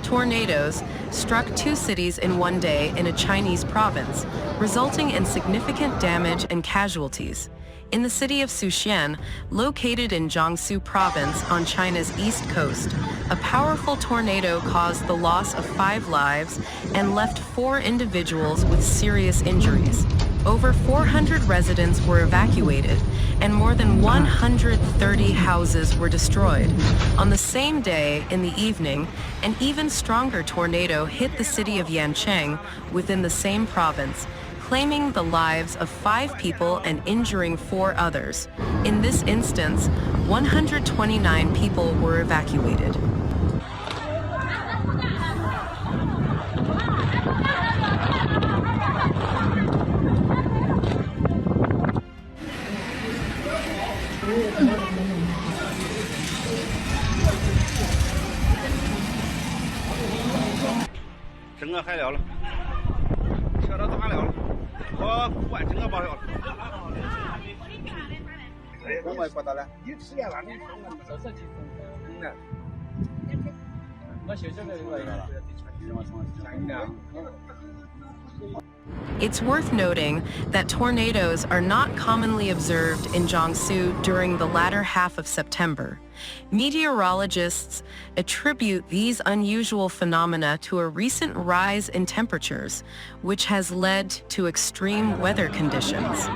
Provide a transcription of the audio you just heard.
tornadoes struck two cities in one day in a Chinese province, resulting in significant damage and casualties. In the city of Suqian, located in Jiangsu Province on China's east coast, a powerful tornado caused the loss of 5 lives and left 4 individuals with serious injuries. Over 400 residents were evacuated, and more than 130 houses were destroyed. On the same day, in the evening, an even stronger tornado hit the city of Yancheng within the same province, claiming the lives of 5 people and injuring 4 others. In this instance, 129 people were evacuated. It's worth noting that tornadoes are not commonly observed in Jiangsu during the latter half of September. Meteorologists attribute these unusual phenomena to a recent rise in temperatures, which has led to extreme weather conditions.